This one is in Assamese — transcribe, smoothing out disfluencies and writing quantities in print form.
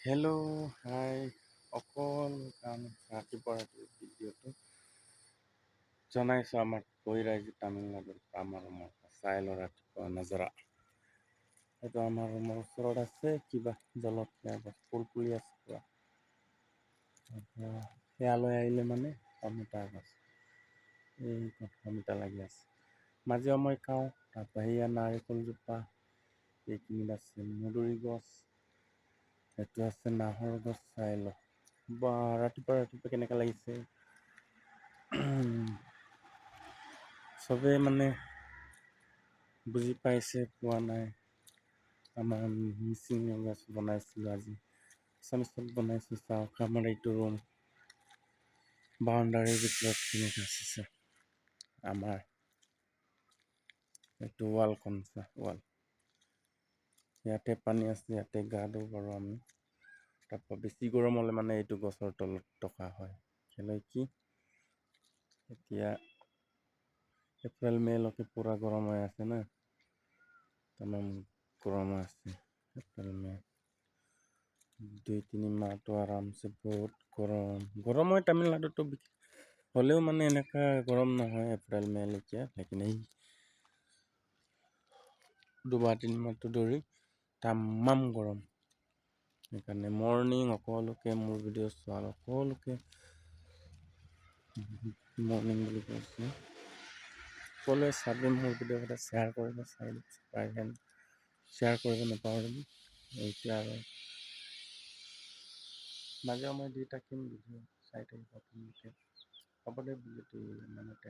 হেল্ল', হাই। অকল ৰাতিপুৱা ভিডিঅ'টো জনাইছোঁ আমাৰ ৰাইজে তামিলনাডুৰ আমাৰ ৰুমৰ চাই ল ৰাতিপুৱা নজৰা। সেইটো আমাৰ ৰুমৰ ওচৰত আছে কিবা জলকীয়া গছ ফুল ফুলি আছে পুৰা। সেয়ালৈ আহিলে মানে অমিতা গছ এই অমিতা লাগি আছে। মাজে সময়ে খাওঁ। তাৰপৰা সেয়া নাৰিকলজোপা এইখিনিত আছে মধুৰি গছ। সেইটো আছে নাহৰ গছ চাই ল বা ৰাতিপুৱা কেনেকা লাগিছে। চবেই মানে বুজি পাইছে পোৱা নাই। আমাৰ মিচিং গছ বনাইছিলোঁ আজি আচামিছত বনাইছোঁ চাওঁ আমাৰ এইটো ৰুম বাউণ্ডাৰীৰ ভিতৰত কেনেকৈ আছে আমাৰ এইটো ৱালখন ৱাল ইয়াতে পানী আছে ইয়াতে গা ধুব পাৰোঁ আমি। তাৰপৰা বেছি গৰম হ'লে মানে এইটো গছৰ তলত থকা হয় কেলৈ কি এতিয়া এপ্ৰিল মেলৈকে পূৰা গৰম হৈ আছে না তামাম গৰম আছে এপ্ৰিল মে 2-3 মাহটো আৰামছে বহুত গৰম হয় তামিলনাডুতো হ'লেও মানে এনেকুৱা গৰম নহয় এপ্ৰিল মেলৈকে লেকিন এই 2-3 মাহটো ধৰি তামাম গৰম। সেইকাৰণে মৰ্ণিং সকলোকে মোৰ ভিডিঅ' চোৱা সকলোকে মৰ্ণিং বুলি কৈছোঁ। সকলোৱে চাবি মোৰ ভিডিঅ' কেইটা শ্বেয়াৰ কৰিব শ্বেয়াৰ কৰিব নাপাহৰিবি। এতিয়া আৰু মাজে সময়ে দি থাকিম ভিডিঅ' চাই থাকিব আপোনালোকে। হ'ব দে ভিডিঅ'টো ইমানতে